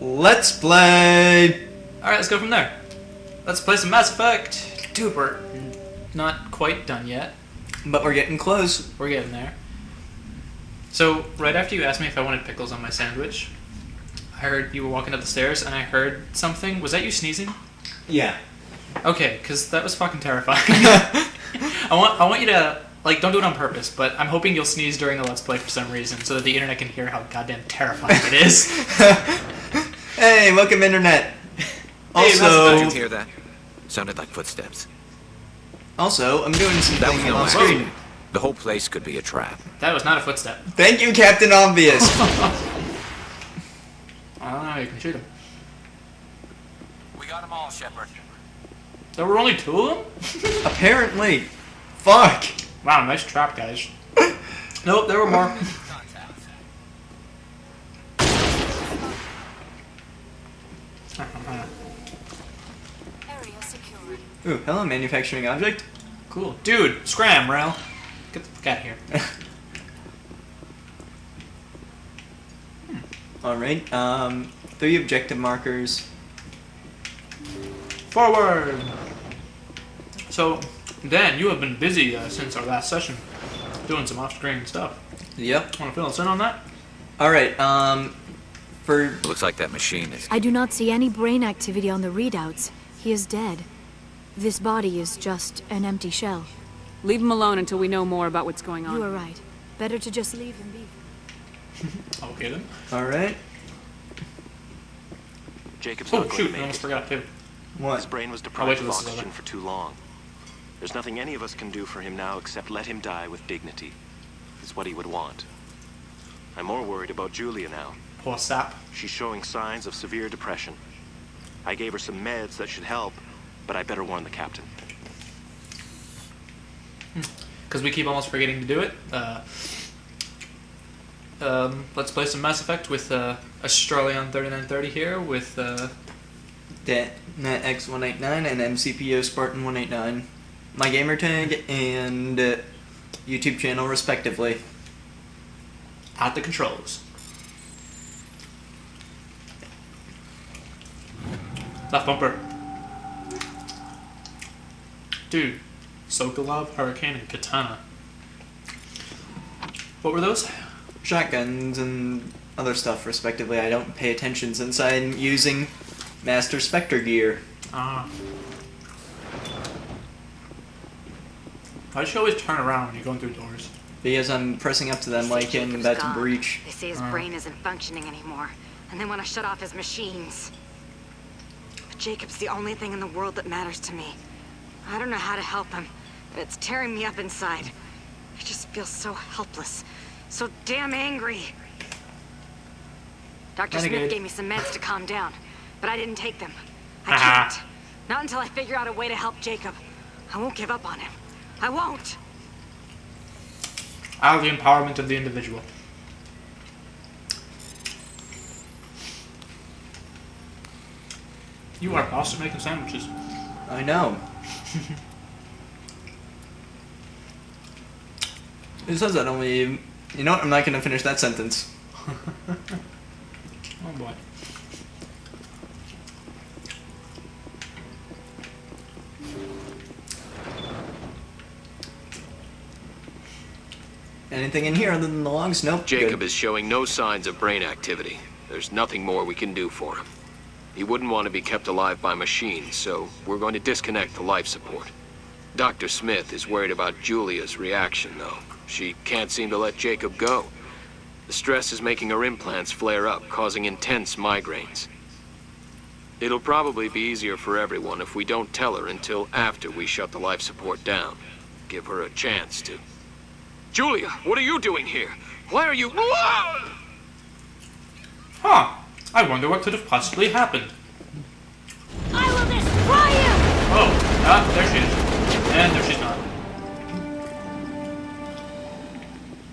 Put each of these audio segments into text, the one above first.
Let's play! Alright, let's go from there. Let's play some Mass Effect. Dude, we're not quite done yet. But we're getting close. We're getting there. So, right after you asked me if I wanted pickles on my sandwich, I heard you were walking up the stairs and I heard something. Was that you sneezing? Yeah. Okay, because that was fucking terrifying. I want you to, like, don't do it on purpose, but I'm hoping you'll sneeze during the Let's Play for some reason so that the internet can hear how goddamn terrifying it is. Hey, welcome internet. Also, Did you hear that? Sounded like footsteps. Also, I'm doing some That was thinking no on accident. screen. The whole place could be a trap. that was not a footstep. Thank you, Captain Obvious. I don't know how you can shoot him. We got them all, Shepard. There were only two of them? Apparently. Fuck. Wow, nice trap, guys. Nope, there were more. Area secured. Ooh, hello, manufacturing object. Cool. Dude, scram, Rel. Get the fuck out of here. Alright, 3 objective markers. Forward! So, Dan, you have been busy since our last session, doing some off-screen stuff. Yep. Want to fill us in on that? Alright, for... Looks like that machine is... I do not see any brain activity on the readouts. He is dead. This body is just an empty shell. Leave him alone until we know more about what's going on. You are right. Better to just leave him be. Okay then. Alright. Jacob's Oh not going shoot, to I make almost it. forgot too. His What? brain was wait deprived till of this is oxygen over. for too long. There's nothing any of us can do for him now except let him die with dignity. It's what he would want. I'm more worried about Julia now. Poor sap. She's showing signs of severe depression. I gave her some meds that should help, but I better warn the captain. Because we keep almost forgetting to do it. Let's play some Mass Effect with Australian 3930 here with NetX189 and MCPO Spartan 189. My gamer tag and YouTube channel respectively. at the controls. Left bumper. Dude, Sokolov, Hurricane, and Katana. What were those? Shotguns and other stuff respectively. I don't pay attention since I'm using Master Spectre gear. Ah. Why should you always turn around when you're going through doors? Because I'm pressing up to them like in Jacob's That's a gone. Breach. They say his brain isn't functioning anymore, and they want to shut off his machines. But Jacob's the only thing in the world that matters to me. I don't know how to help him, and it's tearing me up inside. I just feel so helpless, so damn angry. Dr. Smith Renegade. gave me some meds to calm down, but I didn't take them. I Haha. can't. Not until I figure out a way to help Jacob. I won't give up on him. I won't. Out of the empowerment of the individual. You are boss at making sandwiches. I know. It says that only... You know what? I'm not going to finish that sentence. Oh boy. Anything in here other than the logs? Nope. Jacob Good. is showing no signs of brain activity. There's nothing more we can do for him. He wouldn't want to be kept alive by machines, so we're going to disconnect the life support. Dr. Smith is worried about Julia's reaction, though. She can't seem to let Jacob go. The stress is making her implants flare up, causing intense migraines. It'll probably be easier for everyone if we don't tell her until after we shut the life support down. Give her a chance to... Julia, what are you doing here? Why are you... Huh. I wonder what could have possibly happened. I will destroy you! Oh, there she is. And there she's not.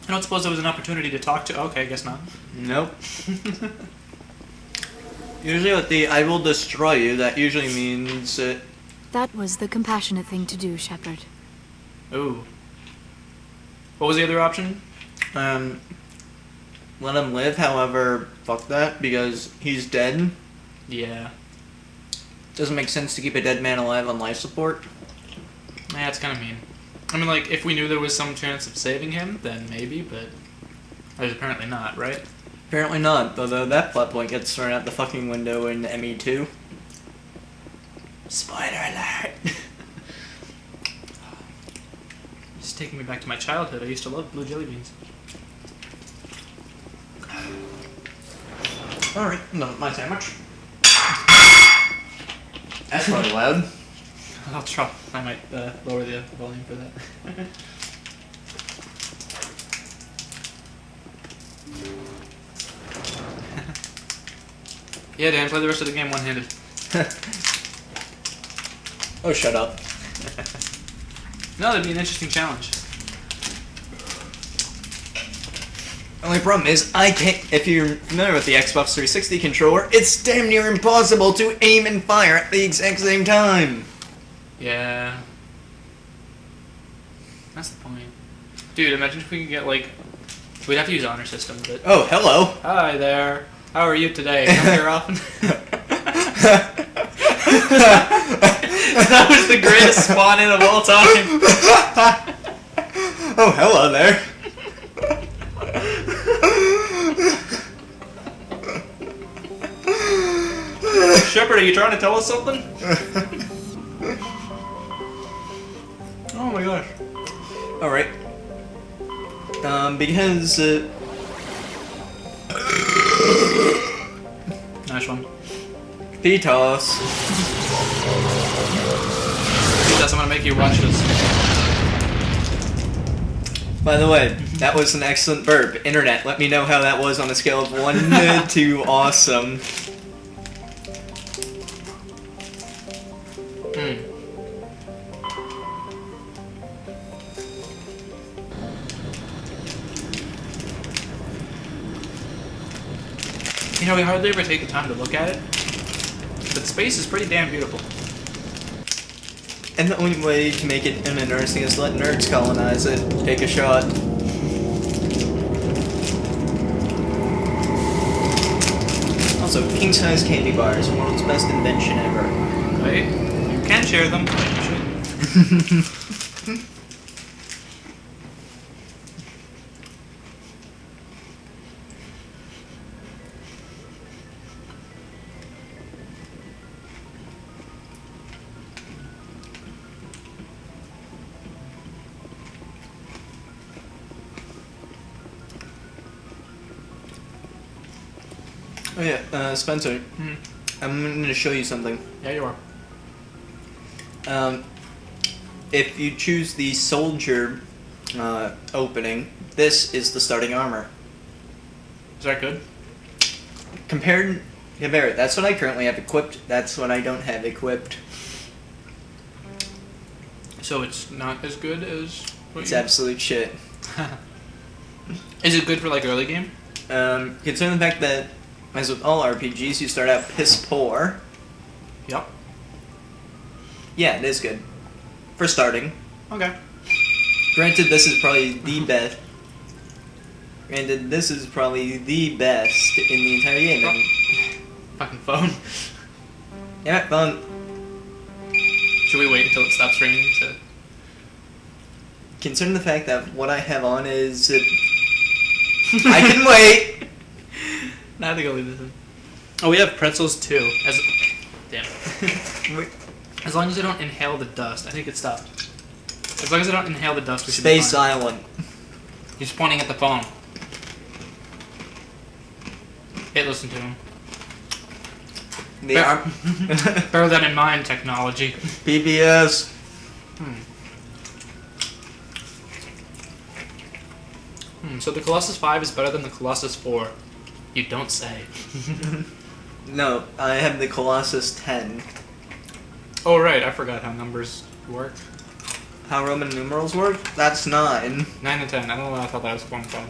I don't suppose there was an opportunity to talk to... Okay, I guess not. Nope. Usually with the I will destroy you, that usually means... That was the compassionate thing to do, Shepard. Ooh. What was the other option? let him live, however, fuck that, because he's dead. Yeah. Doesn't make sense to keep a dead man alive on life support. Yeah, it's kind of mean. I mean, like, if we knew there was some chance of saving him, then maybe, but there's apparently not, right? Apparently not, although that plot point gets thrown out the fucking window in ME2. Spoiler alert! It's taking me back to my childhood. I used to love blue jelly beans. Alright, enough of my sandwich. That's probably loud. I'll try. I might lower the volume for that. Yeah, Dan, play the rest of the game one-handed. Oh, shut up. No, that'd be an interesting challenge. Only problem is, I can't. If you're familiar with the Xbox 360 controller, it's damn near impossible to aim and fire at the exact same time. Yeah. That's the point. Dude, imagine if we could get, like... We'd have to use Honor System, but... Oh, hello. Hi there. How are you today? Come here often? That was the greatest spawn in of all time. Oh, hello there. Shepard, are you trying to tell us something? Oh my gosh. Alright. Because, Nice one. PTOS. I'm gonna make you watch this. By the way, that was an excellent burp. Internet, let me know how that was on a scale of 1 to awesome. You know, we hardly ever take the time to look at it, but space is pretty damn beautiful. And the only way to make it uninteresting is let nerds colonize it. Take a shot. Also, king-size candy bars, world's best invention ever. Right? You can share them, but you should. Oh yeah, Spencer. I'm going to show you something. Yeah, you are. If you choose the soldier opening, this is the starting armor. Is that good? Compare it. That's what I currently have equipped. That's what I don't have equipped. So it's not as good as what It's you... absolute shit. Is it good for, like, early game? Considering the fact that, as with all RPGs, you start out piss poor. Yep. Yeah, it is good. For starting. Okay. Granted, this is probably the best. Granted, this is probably the best in the entire game. And, Fucking phone. yeah, fun. Should we wait until it stops raining to... Considering the fact that what I have on is... I can wait! Nah, I think I'll leave this in. Oh, we have pretzels too. Damn. As long as I don't inhale the dust, I think it stopped. As long as I don't inhale the dust, we should be Space fine. Island. He's pointing at the phone. Hey, listen to him. Bear that in mind, technology. PBS. So the Colossus 5 is better than the Colossus 4. You don't say. No, I have the Colossus 10. Oh, right, I forgot how numbers work. How Roman numerals work? That's 9. 9 and 10. I don't know why I thought that was 4 and 5.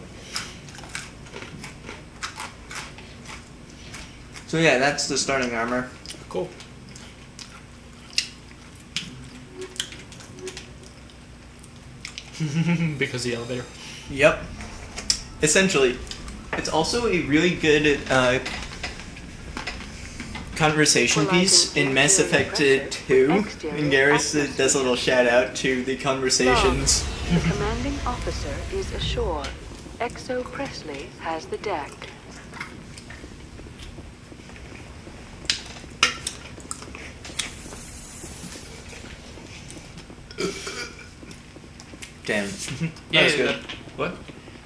So yeah, that's the starting armor. Cool. Because the elevator. Yep. Essentially. It's also a really good conversation piece in Mass Effect 2, and Garrus does a little shout out to the conversations. The commanding officer is ashore. Exo Presley has the deck. Damn. Yeah, That was good. What?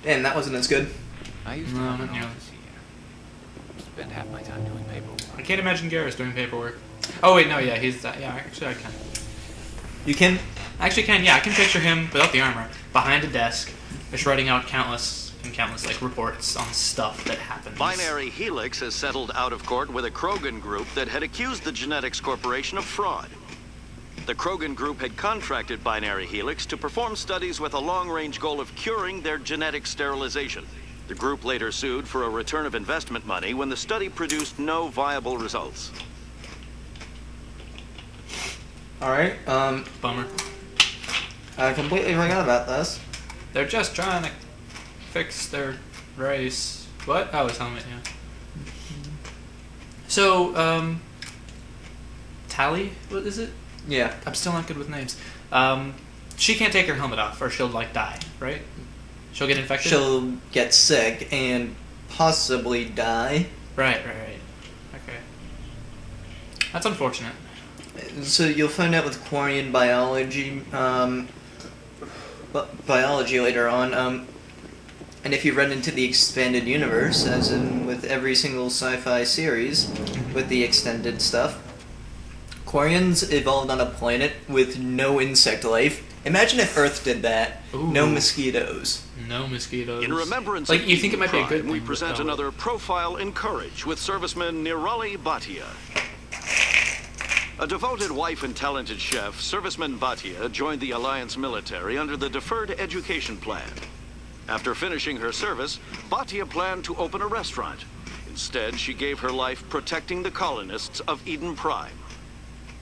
Damn, that wasn't as good. I used to No, have not an nearly. office here. Spend half my time doing paperwork. I can't imagine Garrus doing paperwork. Oh wait, no, yeah, he's that. Yeah, actually I can. You can. I actually can. Yeah, I can picture him without the armor behind a desk, just writing out countless like reports on stuff that happens. Binary Helix has settled out of court with a Krogan group that had accused the Genetics Corporation of fraud. The Krogan group had contracted Binary Helix to perform studies with a long-range goal of curing their genetic sterilization. The group later sued for a return of investment money when the study produced no viable results. Alright, Bummer. I completely forgot about this. They're just trying to fix their race. What? Oh, his helmet, yeah. So, Tally? What is it? Yeah. I'm still not good with names. She can't take her helmet off or she'll, like, die, right? She'll get infected? She'll get sick and possibly die. Right. Okay. That's unfortunate. So you'll find out with Quarian biology, biology later on, and if you run into the expanded universe, as in with every single sci-fi series, with the extended stuff, Quarians evolved on a planet with no insect life. Imagine if Earth did that. Ooh. No mosquitoes. No mosquitoes. In remembrance like, of you think it might be a good crime, we thing, present but no. another profile in courage with serviceman Nirali Bhatia. A devoted wife and talented chef, serviceman Bhatia joined the Alliance military under the Deferred Education Plan. After finishing her service, Bhatia planned to open a restaurant. Instead, she gave her life protecting the colonists of Eden Prime.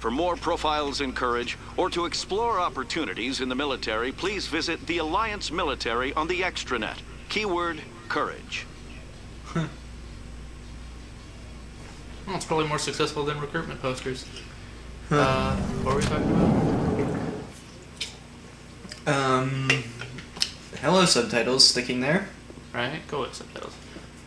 For more profiles in courage, or to explore opportunities in the military, please visit the Alliance Military on the extranet. Keyword, courage. Well, it's probably more successful than recruitment posters. What were we talking about? Hello, subtitles sticking there. Right? Go with subtitles.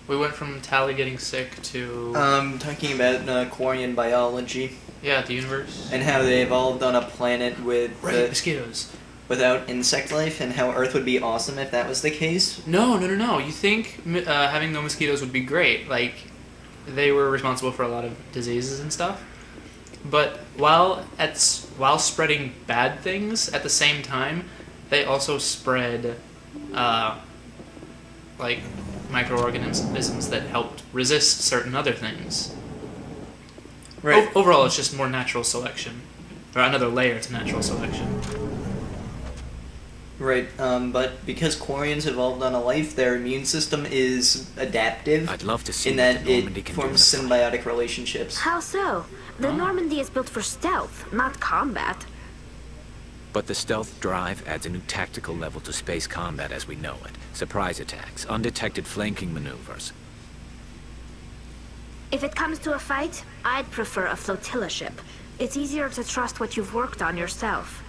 We went from Tally getting sick to... Talking about Quarian biology. yeah, the universe. And how they evolved on a planet with Right, mosquitoes. without insect life, and how Earth would be awesome if that was the case. No. You think having no mosquitoes would be great. Like, they were responsible for a lot of diseases and stuff. But while spreading bad things, at the same time, they also spread, like, microorganisms that helped resist certain other things. Right. Overall, it's just more natural selection. Or another layer to natural selection. Right, but because Quarians evolved on a life, their immune system is adaptive. I'd love to see in what that the Normandy it can do forms in a fight. symbiotic relationships. How so? The Normandy is built for stealth, not combat. But the stealth drive adds a new tactical level to space combat as we know it. Surprise attacks, undetected flanking maneuvers. If it comes to a fight, I'd prefer a flotilla ship. It's easier to trust what you've worked on yourself.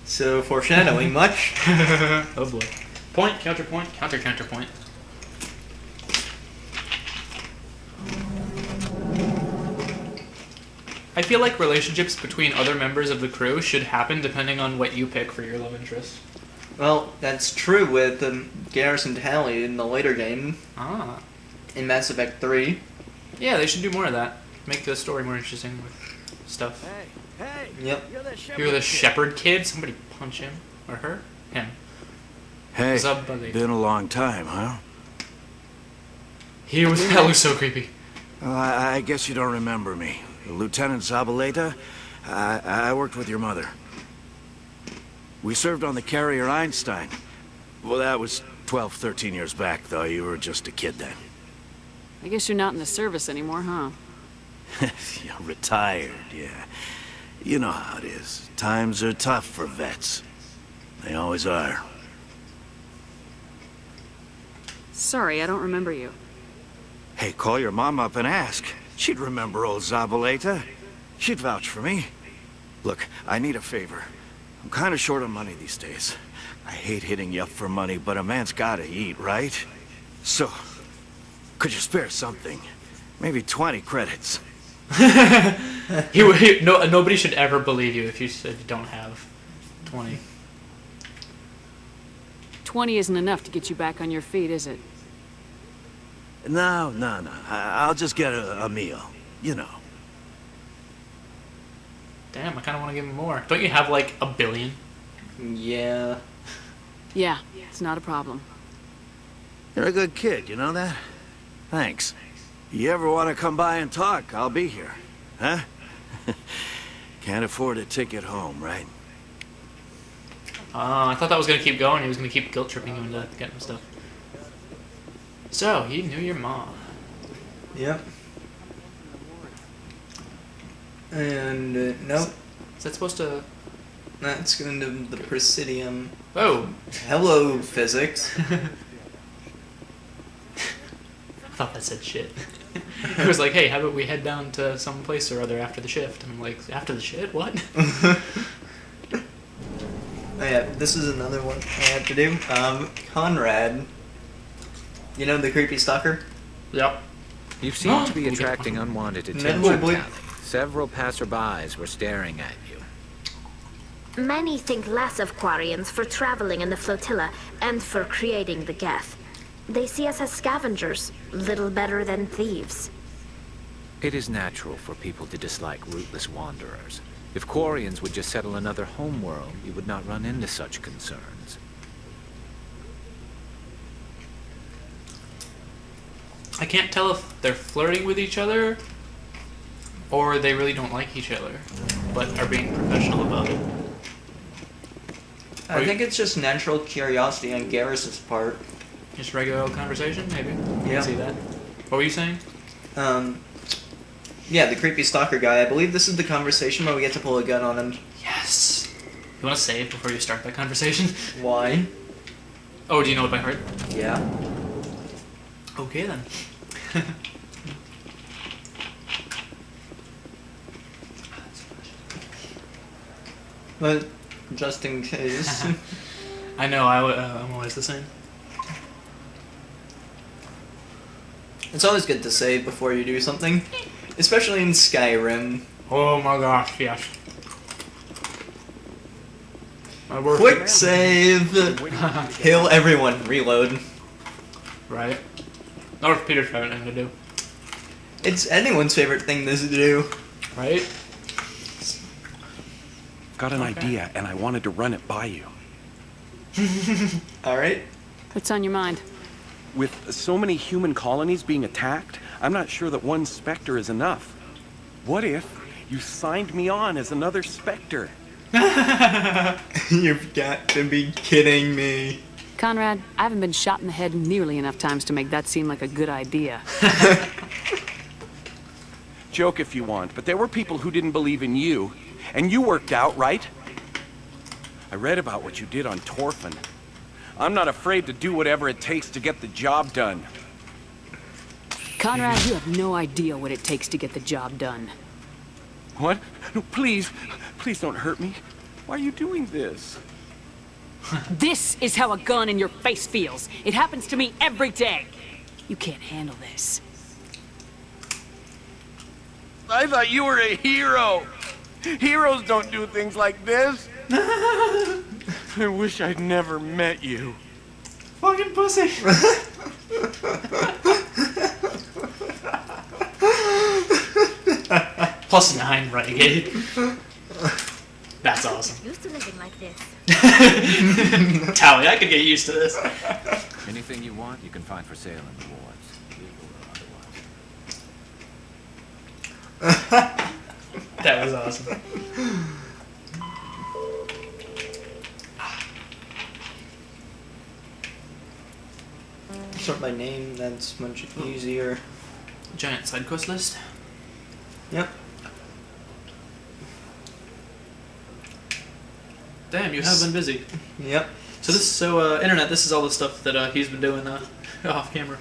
So, foreshadowing much? Oh boy. Point, counterpoint, counterpoint. I feel like relationships between other members of the crew should happen depending on what you pick for your love interest. Well, that's true with Garrus and Tally in the later game, Ah. in Mass Effect 3. Yeah, they should do more of that. Make the story more interesting with stuff. Yep. You're the shepherd kid? Somebody punch him. Or her? Him. Hey, What's up, buddy? been a long time, huh? He was that was so creepy. Well, I guess you don't remember me. Lieutenant Zabaleta, I worked with your mother. We served on the carrier Einstein. Well, that was 12, 13 years back, though. You were just a kid then. I guess you're not in the service anymore, huh? You're retired, yeah. You know how it is. Times are tough for vets. They always are. Sorry, I don't remember you. Hey, call your mom up and ask. She'd remember old Zabaleta. She'd vouch for me. Look, I need a favor. I'm kind of short on money these days. I hate hitting you up for money, but a man's gotta eat, right? So, could you spare something? Maybe 20 credits. Nobody should ever believe you if you said you don't have 20. 20 isn't enough to get you back on your feet, is it? No. I'll just get a meal. You know. Damn, I kind of want to give him more. Don't you have like $1 billion? Yeah. Yeah, it's not a problem. You're a good kid, you know that? Thanks. You ever want to come by and talk, I'll be here. Huh? Can't afford a ticket home, right? I thought that was going to keep going. He was going to keep guilt-tripping you into getting stuff. So, he knew your mom. Yep. And, nope. Is that supposed to... That's going to the Presidium. Oh! Hello, physics. I thought that said shit. It was like, hey, how about we head down to some place or other after the shift? And I'm like, after the shit? What? Oh yeah, this is another one I have to do. Conrad. You know the creepy stalker? Yep. You seem to be attracting unwanted attention, Tally. Several passerbys were staring at you. Many think less of Quarians for traveling in the flotilla and for creating the Geth. They see us as scavengers, little better than thieves. It is natural for people to dislike rootless wanderers. If Quarians would just settle another homeworld, you would not run into such concerns. I can't tell if they're flirting with each other or they really don't like each other, but are being professional about it. I think it's just natural curiosity on Garrus's part. Just regular old conversation, maybe? I Yeah. can see that. What were you saying? Yeah, the creepy stalker guy. I believe this is the conversation where we get to pull a gun on him. Yes! You want to save before you start that conversation? Why? Oh, do you know it by heart? Yeah. Okay, then. But, just in case. I know, I'm always the same. It's always good to save before you do something. Especially in Skyrim. Oh my gosh, yes. Quick save! Heal everyone, reload. Right. Or if Peter's favorite thing to do. It's anyone's favorite thing to do. Right? Got an idea, and I wanted to run it by you. Alright. What's on your mind? With so many human colonies being attacked, I'm not sure that one Spectre is enough. What if you signed me on as another Spectre? You've got to be kidding me. Conrad, I haven't been shot in the head nearly enough times to make that seem like a good idea. Joke if you want, but there were people who didn't believe in you, and you worked out, right? I read about what you did on Torfin. I'm not afraid to do whatever it takes to get the job done. Conrad, you have no idea what it takes to get the job done. What? No, please don't hurt me. Why are you doing this? This is how a gun in your face feels. It happens to me every day. You can't handle this. I thought you were a hero. Heroes don't do things like this. I wish I'd never met you. Fucking pussy. +9 renegade. That's awesome. Used to living like this. Tally, I could get used to this. Anything you want, you can find for sale in the wards, legal or otherwise. That was awesome. Sort by name, that's much easier. Giant side quest list. Yep. Damn, you have been busy. Yep. So internet, this is all the stuff that he's been doing off camera.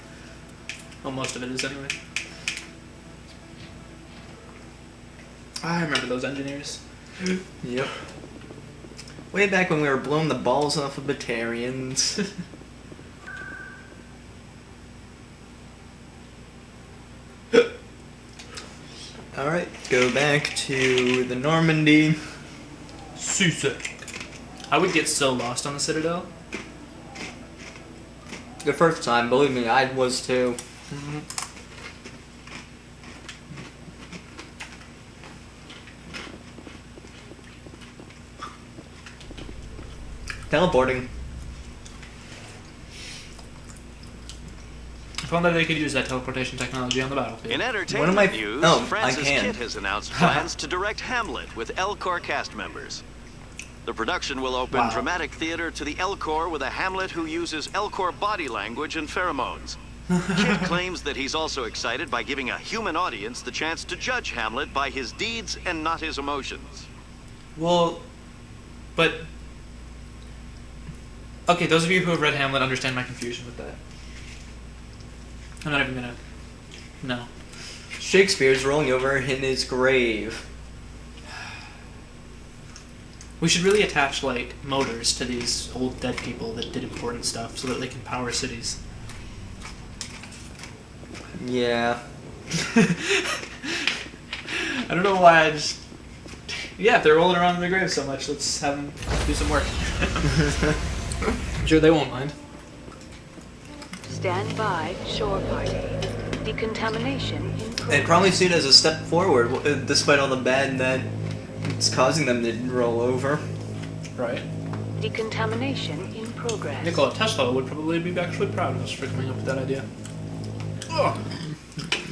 Well, most of it is anyway. I remember those engineers. Yep. Way back when we were blowing the balls off of Batarians. Alright, go back to the Normandy. I would get so lost on the Citadel. The first time, believe me, I was too. Teleporting. I found that they could use that teleportation technology on the battlefield. In entertainment news, I Francis can. Kidd has announced plans to direct Hamlet with Elcor cast members. The production will open dramatic theater to the Elcor with a Hamlet who uses Elcor body language and pheromones. Kidd claims that he's also excited by giving a human audience the chance to judge Hamlet by his deeds and not his emotions. Well, but... Okay, those of you who have read Hamlet understand my confusion with that. I'm not even gonna... No. Shakespeare's rolling over in his grave. We should really attach, like, motors to these old dead people that did important stuff so that they can power cities. Yeah. I don't know why I just... Yeah, if they're rolling around in their graves so much, let's have them do some work. I'm sure they won't mind. Stand by, shore party. Decontamination in progress. They'd probably see it as a step forward, despite all the bad that it's causing them to roll over. Right. Decontamination in progress. Nikola Tesla would probably be actually proud of us for coming up with that idea. Ugh.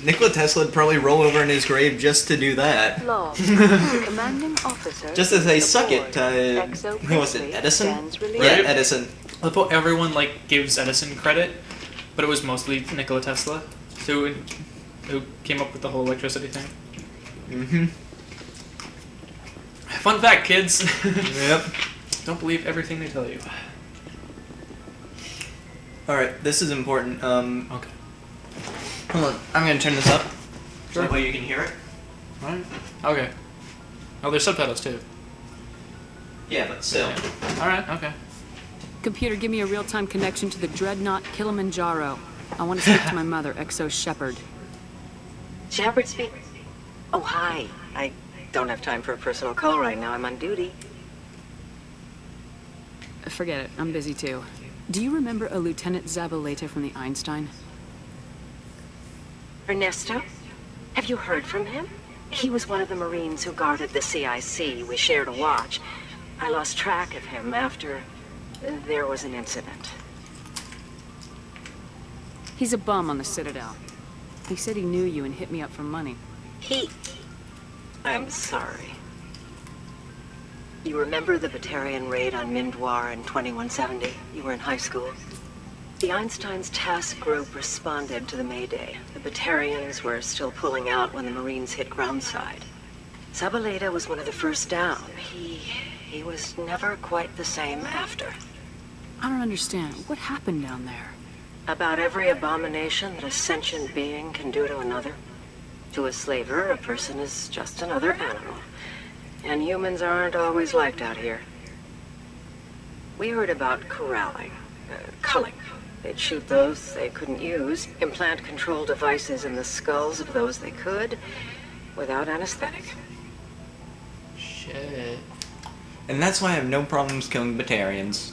Nikola Tesla would probably roll over in his grave just to do that. Log. Commanding officer. Just to say, suck it. Who was it? Edison? Yeah, Edison. I love how everyone like gives Edison credit, but it was mostly Nikola Tesla who came up with the whole electricity thing. Mm-hmm. Fun fact, kids. Yep. Don't believe everything they tell you. Alright, this is important. Okay. Hold on, I'm gonna turn this up. Sure. That way you can hear it. Alright. Okay. Oh, there's subtitles too. Yeah, but still. Alright, okay. Computer, give me a real-time connection to the Dreadnought Kilimanjaro. I want to speak to my mother, Exo Shepard. Shepard speak. Oh, hi. I don't have time for a personal call right now. I'm on duty. Forget it. I'm busy too. Do you remember a Lieutenant Zabaleta from the Einstein? Ernesto? Have you heard from him? He was one of the Marines who guarded the CIC. We shared a watch. I lost track of him after there was an incident. He's a bum on the Citadel. He said he knew you and hit me up for money. I'm sorry. You remember the Batarian raid on Mindwar in 2170? You were in high school. The Einstein's task group responded to the Mayday. The Batarians were still pulling out when the Marines hit groundside. Zabaleta was one of the first down. He was never quite the same after. I don't understand. What happened down there? About every abomination that a sentient being can do to another. To a slaver, a person is just another animal. And humans aren't always liked out here. We heard about corralling, culling. They'd shoot those they couldn't use, implant control devices in the skulls of those they could, without anesthetic. Shit. And that's why I have no problems killing Batarians.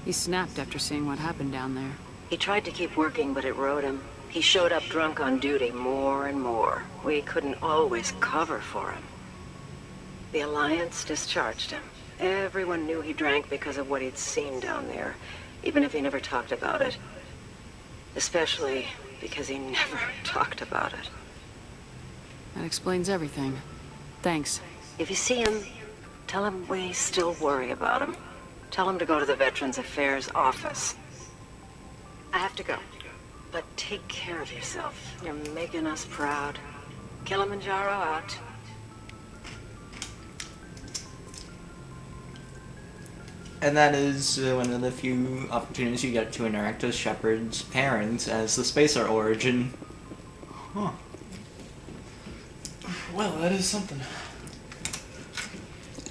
He snapped after seeing what happened down there. He tried to keep working, but it rode him. He showed up drunk on duty more and more. We couldn't always cover for him. The Alliance discharged him. Everyone knew he drank because of what he'd seen down there, even if he never talked about it. Especially because he never talked about it. That explains everything. Thanks. If you see him, tell him we still worry about him. Tell him to go to the Veterans Affairs office. I have to go. But take care of yourself. You're making us proud. Kilimanjaro out. And that is one of the few opportunities you get to interact with Shepard's parents as the Spacer origin. Huh. Well, that is something.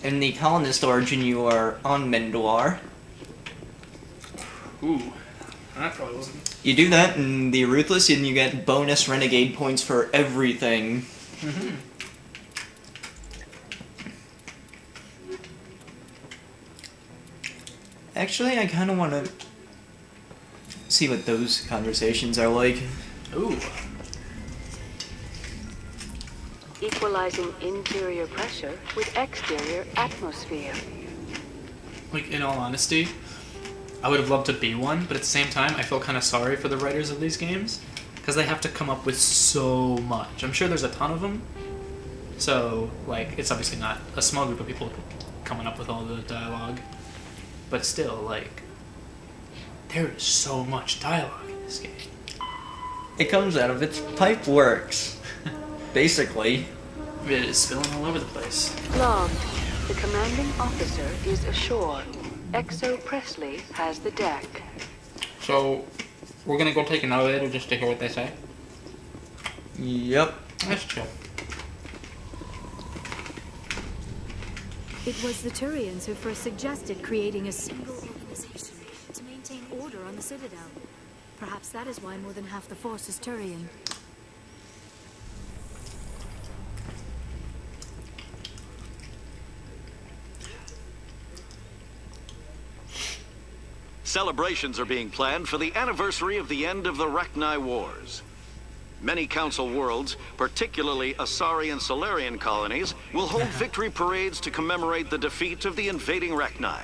In the colonist origin, you are on Mendoir. Ooh, that probably wasn't. You do that in the Ruthless, and you get bonus renegade points for everything. Mm-hmm. Actually, I kind of want to see what those conversations are like. Ooh. Equalizing interior pressure with exterior atmosphere. Like, in all honesty, I would have loved to be one, but at the same time, I feel kind of sorry for the writers of these games, because they have to come up with so much. I'm sure there's a ton of them, so, like, it's obviously not a small group of people coming up with all the dialogue, but still, like, there is so much dialogue in this game. It comes out of its pipe works, basically. It is spilling all over the place. Logged. The commanding officer is ashore. Exo Presley has the deck. So, we're gonna go take an elevator just to hear what they say? Yep. That's chill. It was the Turians who first suggested creating a single organization to maintain order on the Citadel. Perhaps that is why more than half the force is Turian. Celebrations are being planned for the anniversary of the end of the Rachni Wars. Many Council worlds, particularly Asari and Solarian colonies, will hold victory parades to commemorate the defeat of the invading Rachni.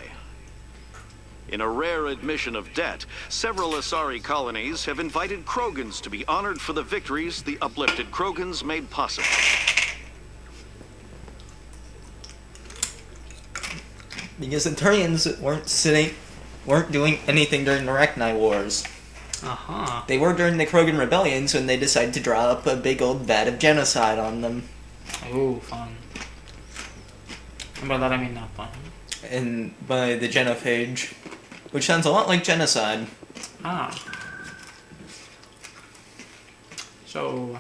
In a rare admission of debt, several Asari colonies have invited Krogans to be honored for the victories the uplifted Krogans made possible. Because the Turians weren't doing anything during the Rachni Wars. Uh-huh. They were during the Krogan rebellions when they decided to draw up a big old vat of genocide on them. Ooh, fun. And by that I mean not fun. And by the genophage, which sounds a lot like genocide. Ah. So...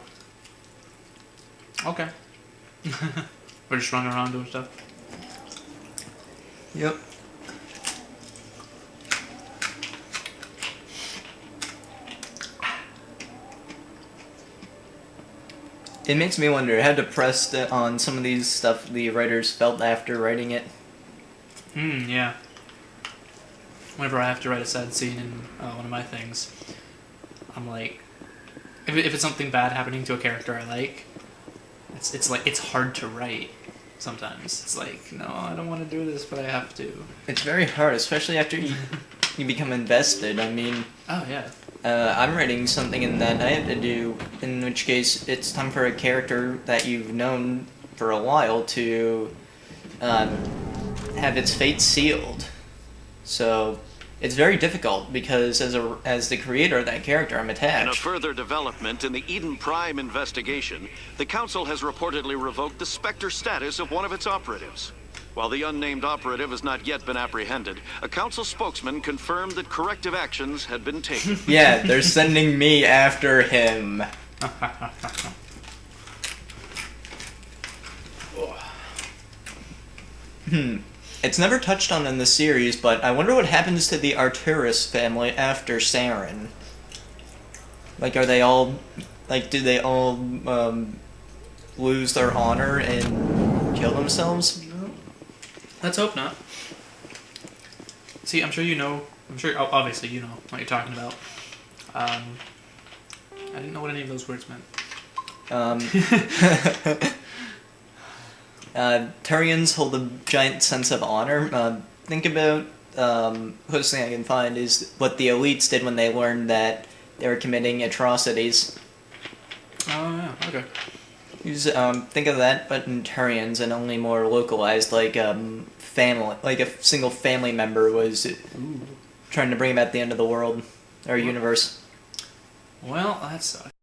Okay. We're just running around doing stuff. Yep. It makes me wonder how depressed on some of these stuff the writers felt after writing it. Yeah. Whenever I have to write a sad scene in one of my things, I'm like, if it's something bad happening to a character I like, it's like, it's hard to write sometimes. It's like, no, I don't want to do this, but I have to. It's very hard, especially after you become invested. I mean... Oh, yeah. I'm writing something in that I have to do, in which case it's time for a character that you've known for a while to have its fate sealed. So it's very difficult because as the creator of that character, I'm attached. In a further development in the Eden Prime investigation, the Council has reportedly revoked the Spectre status of one of its operatives. While the unnamed operative has not yet been apprehended, a Council spokesman confirmed that corrective actions had been taken. Yeah, they're sending me after him. It's never touched on in the series, but I wonder what happens to the Arturus family after Saren. Like, are they all... Like, do they all lose their honor and kill themselves? Let's hope not. See, I'm sure obviously you know what you're talking about. I didn't know what any of those words meant. Turians hold a giant sense of honor. Think about, closest thing I can find is what the elites did when they learned that they were committing atrocities. Oh, yeah, okay. Think of that, but in Turians, and only more localized, like family, like a single family member was trying to bring about the end of the world or universe. Well, that sucks.